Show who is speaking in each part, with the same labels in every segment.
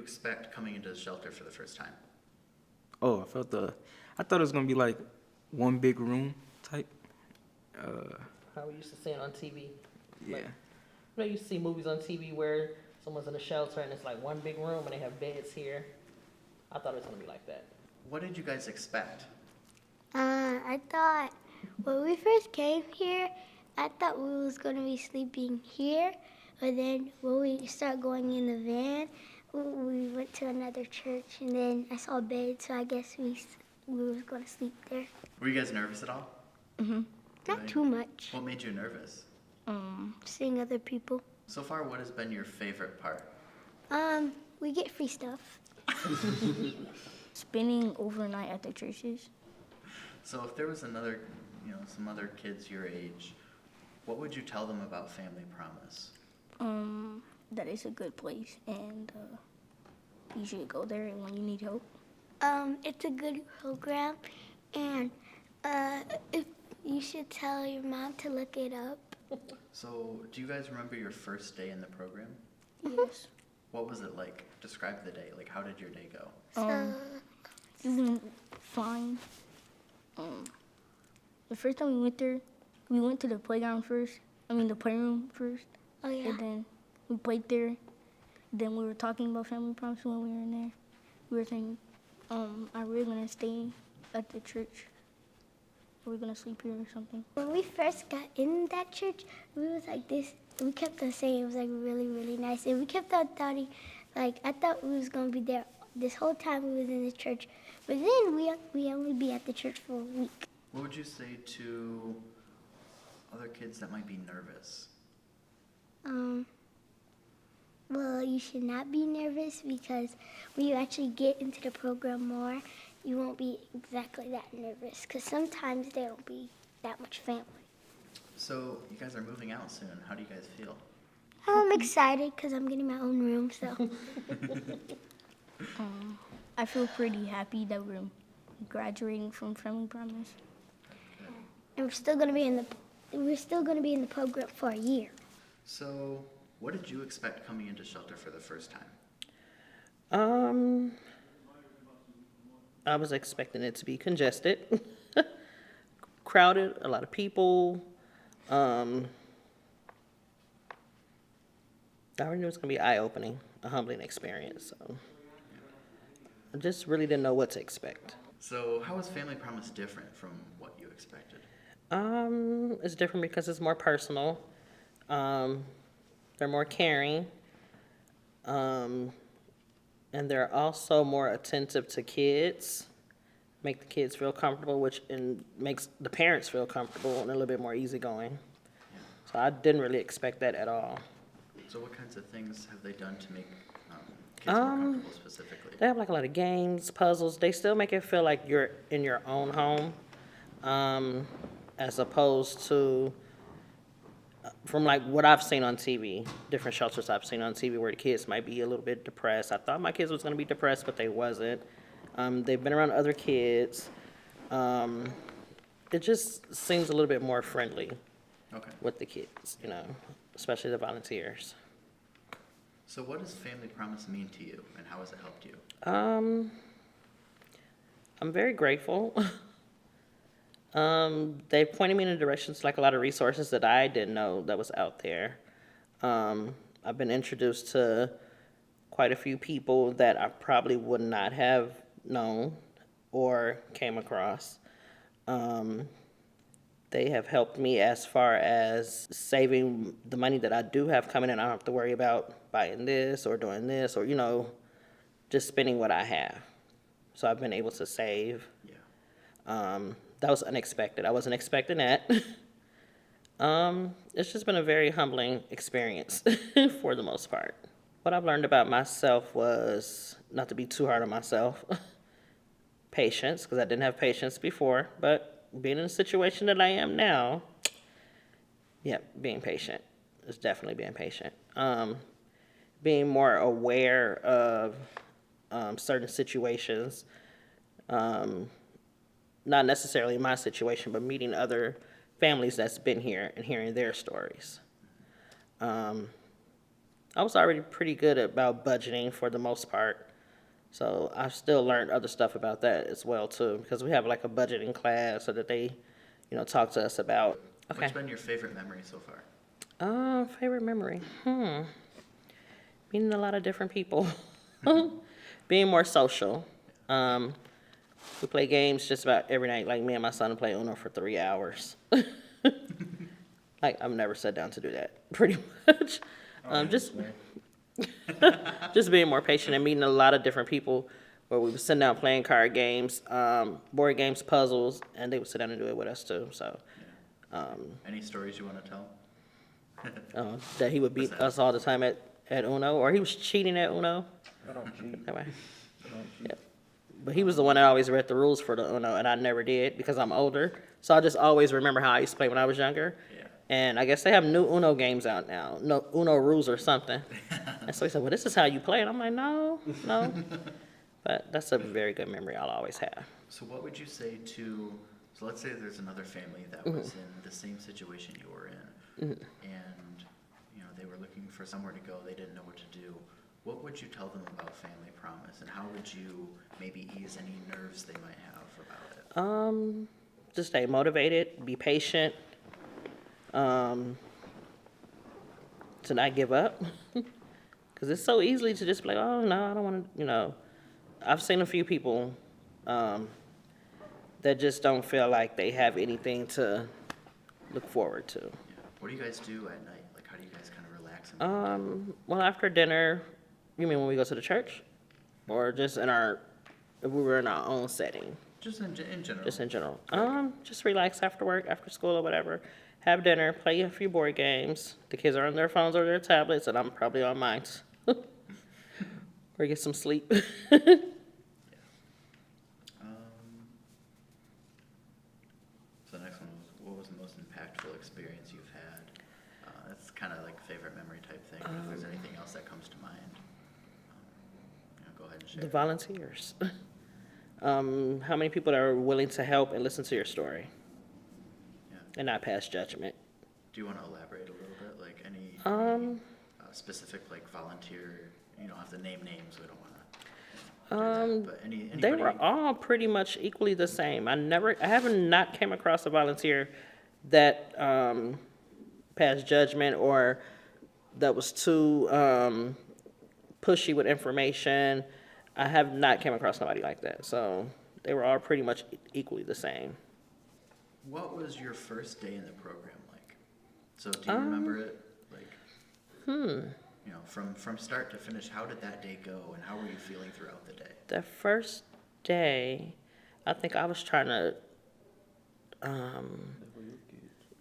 Speaker 1: expect coming into the shelter for the first time?
Speaker 2: Oh, I thought it was gonna be like one big room type.
Speaker 3: How we used to see it on TV.
Speaker 2: Yeah.
Speaker 3: Like, you used to see movies on TV where someone's in a shelter and it's like one big room and they have beds here. I thought it was gonna be like that.
Speaker 1: What did you guys expect?
Speaker 4: I thought when we first came here, I thought we was gonna be sleeping here, but then when we start going in the van, we went to another church, and then I saw a bed, so I guess we was gonna sleep there.
Speaker 1: Were you guys nervous at all?
Speaker 4: Not
Speaker 1: Really?
Speaker 4: too much.
Speaker 1: What made you nervous?
Speaker 4: Seeing other people.
Speaker 1: So far, what has been your favorite part?
Speaker 4: We get free stuff.
Speaker 5: Spending overnight at the churches.
Speaker 1: So if there was another, some other kids your age, what would you tell them about Family Promise?
Speaker 5: That it's a good place, and you should go there when you need help.
Speaker 4: It's a good program, and if you should tell your mom to look it up.
Speaker 1: So do you guys remember your first day in the program?
Speaker 5: Yes.
Speaker 1: What was it like? Describe the day. Like, how did your day go?
Speaker 5: It went fine. The first time we went there, we went to the playground first. The playroom first.
Speaker 4: Oh yeah.
Speaker 5: And then we played there. Then we were talking about Family Promise when we were in there. We were saying, are we gonna stay at the church? Are we gonna sleep here or something?
Speaker 4: When we first got in that church, we was like this. We kept on saying it was like really, really nice, and we kept on thoughting, like I thought we was gonna be there this whole time we was in the church, but then we only be at the church for a week.
Speaker 1: What would you say to other kids that might be nervous?
Speaker 4: Well, you should not be nervous because when you actually get into the program more, you won't be exactly that nervous because sometimes there don't be that much family.
Speaker 1: So you guys are moving out soon. How do you guys feel?
Speaker 4: I'm excited because I'm getting my own room, so.
Speaker 5: I feel pretty happy that we're graduating from Family Promise.
Speaker 4: And we're still gonna be in the program for a year.
Speaker 1: So what did you expect coming into shelter for the first time?
Speaker 6: I was expecting it to be congested, crowded, a lot of people. I already knew it was going to be eye-opening, a humbling experience. So I just really didn't know what to expect.
Speaker 1: So how is Family Promise different from what you expected?
Speaker 6: It's different because it's more personal. They're more caring. And they're also more attentive to kids, make the kids feel comfortable, which makes the parents feel comfortable and a little bit more easygoing. So I didn't really expect that at all.
Speaker 1: So what kinds of things have they done to make kids more comfortable specifically?
Speaker 6: They have like a lot of games, puzzles. They still make it feel like you're in your own home, as opposed to from like what I've seen on TV, different shelters I've seen on TV where the kids might be a little bit depressed. I thought my kids was gonna be depressed, but they wasn't. They've been around other kids. It just seems a little bit more friendly with the kids, especially the volunteers.
Speaker 1: So what does Family Promise mean to you, and how has it helped you?
Speaker 6: I'm very grateful. They pointed me in directions like a lot of resources that I didn't know that was out there. I've been introduced to quite a few people that I probably would not have known or came across. They have helped me as far as saving the money that I do have coming in. I don't have to worry about buying this or doing this or, just spending what I have. So I've been able to save.
Speaker 1: Yeah.
Speaker 6: That was unexpected. I wasn't expecting that. It's just been a very humbling experience for the most part. What I've learned about myself was not to be too hard on myself. Patience, because I didn't have patience before, but being in the situation that I am now, being patient is definitely being patient. Being more aware of certain situations, not necessarily my situation, but meeting other families that's been here and hearing their stories. I was already pretty good about budgeting for the most part. So I still learned other stuff about that as well too, because we have like a budgeting class so that they, talk to us about. Okay.
Speaker 1: What's been your favorite memory so far?
Speaker 6: Favorite memory. Meeting a lot of different people. Being more social. We play games just about every night. Like me and my son will play Uno for 3 hours. Like I've never sat down to do that, pretty much. Just being more patient and meeting a lot of different people where we would sit down playing card games, board games, puzzles, and they would sit down and do it with us too. So
Speaker 1: Any stories you want to tell?
Speaker 6: that he would beat us all the time at Uno, or he was cheating at Uno.
Speaker 2: I don't cheat.
Speaker 6: That way. Yep. But he was the one that always read the rules for the Uno, and I never did because I'm older. So I just always remember how I used to play when I was younger.
Speaker 1: Yeah.
Speaker 6: And I guess they have new Uno games out now, no Uno rules or something. And so he said, well, this is how you play it. I'm like, no. But that's a very good memory I'll always have.
Speaker 1: So what would you say to, so let's say there's another family that was in the same situation you were in, and, they were looking for somewhere to go, they didn't know what to do. What would you tell them about Family Promise, and how would you maybe ease any nerves they might have about it?
Speaker 6: Just stay motivated, be patient, to not give up. Because it's so easy to just be like, oh, no, I don't want to, I've seen a few people that just don't feel like they have anything to look forward to.
Speaker 1: Yeah. What do you guys do at night? Like, how do you guys kind of relax? And
Speaker 6: Well, after dinner, you mean when we go to the church? Or just if we were in our own setting?
Speaker 1: just in general.
Speaker 6: Just in general. Just relax after work, after school or whatever. Have dinner, play a few board games. The kids are on their phones or their tablets, and I'm probably on mine. Or get some sleep.
Speaker 1: So the next one was, what was the most impactful experience you've had? That's kind of like a favorite memory type thing. But if there's anything else that comes to mind, go ahead and share.
Speaker 6: The volunteers. How many people are willing to help and listen to your story
Speaker 1: Yeah.
Speaker 6: and not pass judgment?
Speaker 1: Do you want to elaborate a little bit? Like any specific like volunteer? You don't have to name names. We don't want to. But anybody?
Speaker 6: They were all pretty much equally the same. I haven't not came across a volunteer that passed judgment or that was too pushy with information. I have not came across nobody like that. So they were all pretty much equally the same.
Speaker 1: What was your first day in the program like? So do you remember it? Like, from start to finish, how did that day go, and how were you feeling throughout the day?
Speaker 6: The first day, I think I was trying to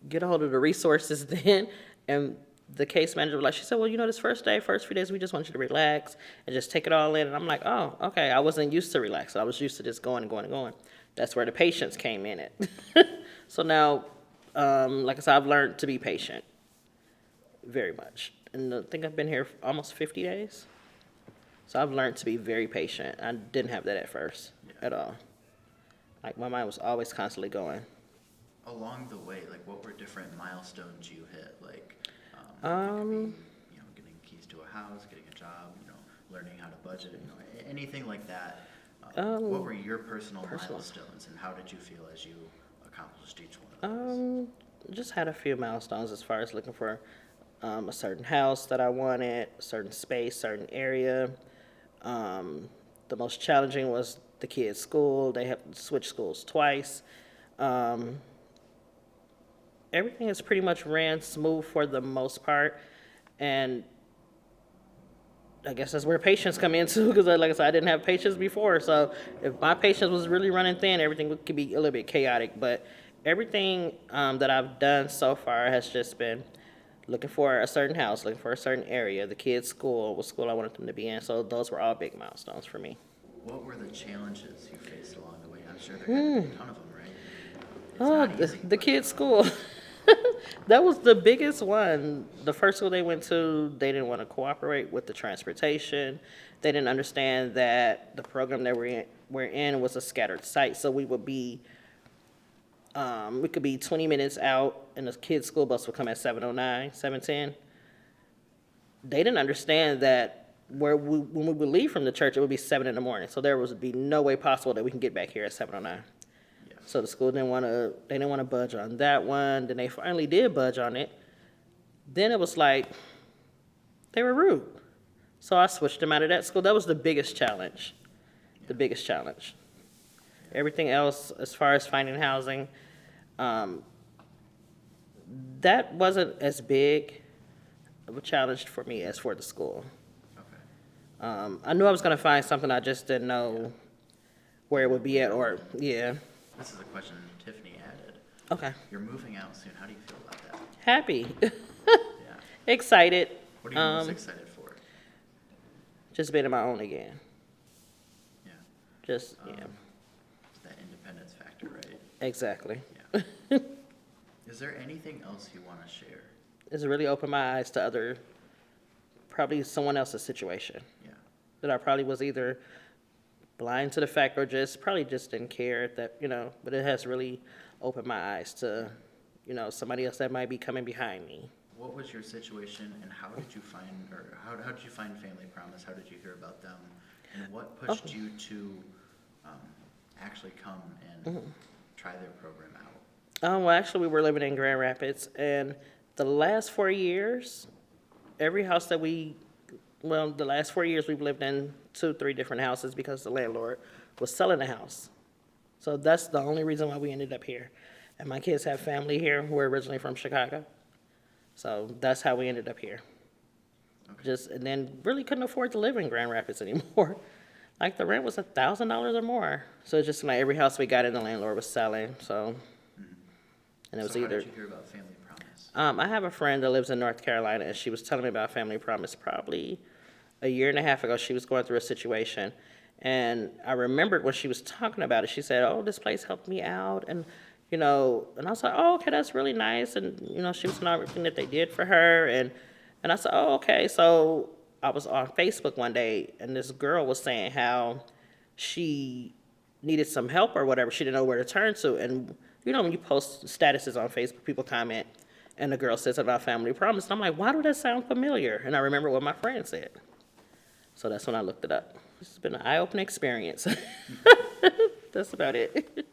Speaker 6: get a hold of the resources then, and the case manager was like, she said, well, this first few days, we just want you to relax and just take it all in. And I'm like, oh, okay. I wasn't used to relaxing. I was used to just going and going and going. That's where the patience came in it. So now, like I said, I've learned to be patient very much. And I think I've been here for almost 50 days. So I've learned to be very patient. I didn't have that at first at all. Like my mind was always constantly going.
Speaker 1: Along the way, like what were different milestones you hit? Like, it could be, getting keys to a house, getting a job, learning how to budget, anything like that. What were your personal milestones, and how did you feel as you accomplished each one of those?
Speaker 6: Just had a few milestones as far as looking for a certain house that I wanted, a certain space, certain area. The most challenging was the kids' school. They have to switch schools twice. Everything has pretty much ran smooth for the most part, and I guess that's where patience come into, because like I said, I didn't have patience before. So if my patience was really running thin, everything could be a little bit chaotic. But everything that I've done so far has just been looking for a certain house, looking for a certain area, the kids' school, what school I wanted them to be in. So those were all big milestones for me.
Speaker 1: What were the challenges you faced along the way? I'm sure there had to be a ton of them, right? It's not easy,
Speaker 6: The
Speaker 1: but-
Speaker 6: kids' school. That was the biggest one. The first school they went to, they didn't want to cooperate with the transportation. They didn't understand that the program that we're in was a scattered site. So we would be, we could be 20 minutes out, and the kids' school bus would come at 7:09, 7:10. they didn't understand that when we would leave from the church, it would be 7 in the morning. So there would be no way possible that we can get back here at 7:09.
Speaker 1: Yeah.
Speaker 6: So the school didn't want to budge on that one. Then they finally did budge on it. Then it was like, they were rude. So I switched them out of that school. That was the biggest challenge. The biggest challenge. Everything else, as far as finding housing, that wasn't as big of a challenge for me as for the school.
Speaker 1: Okay.
Speaker 6: I knew I was going to find something, I just didn't know where it would be at, or, yeah.
Speaker 1: This is a question Tiffany added.
Speaker 6: Okay.
Speaker 1: You're moving out soon. How do you feel about that?
Speaker 6: Happy.
Speaker 1: Yeah.
Speaker 6: Excited.
Speaker 1: What are you most excited for?
Speaker 6: Just being on my own again.
Speaker 1: Yeah.
Speaker 6: Just, yeah.
Speaker 1: That independence factor, right?
Speaker 6: Exactly.
Speaker 1: Yeah. Is there anything else you want to share?
Speaker 6: It's really opened my eyes to probably someone else's situation.
Speaker 1: Yeah.
Speaker 6: That I probably was either blind to the fact or probably just didn't care that, but it has really opened my eyes to, somebody else that might be coming behind me.
Speaker 1: What was your situation, and how did you find Family Promise? How did you hear about them, and what pushed you to actually come and try their program out?
Speaker 6: Well, actually, we were living in Grand Rapids, and the last 4 years, the last 4 years we've lived in 2-3 different houses because the landlord was selling the house. So that's the only reason why we ended up here. And my kids have family here who are originally from Chicago. So that's how we ended up here.
Speaker 1: Okay.
Speaker 6: And then really couldn't afford to live in Grand Rapids anymore. Like the rent was $1,000 or more. So it's just like every house we got in, the landlord was selling. So, and it was
Speaker 1: So
Speaker 6: either.
Speaker 1: how did you hear about Family Promise?
Speaker 6: I have a friend that lives in North Carolina, and she was telling me about Family Promise probably a year and a half ago. She was going through a situation, and I remembered when she was talking about it. She said, "Oh, this place helped me out," and and I was like, "Oh, okay, that's really nice." And she was telling everything that they did for her, and I said, "Oh, okay." So I was on Facebook one day, and this girl was saying how she needed some help or whatever. She didn't know where to turn to, and when you post statuses on Facebook, people comment, and the girl says about Family Promise. And I'm like, why do that sound familiar? And I remember what my friend said. So that's when I looked it up. This has been an eye-opening experience. That's about it.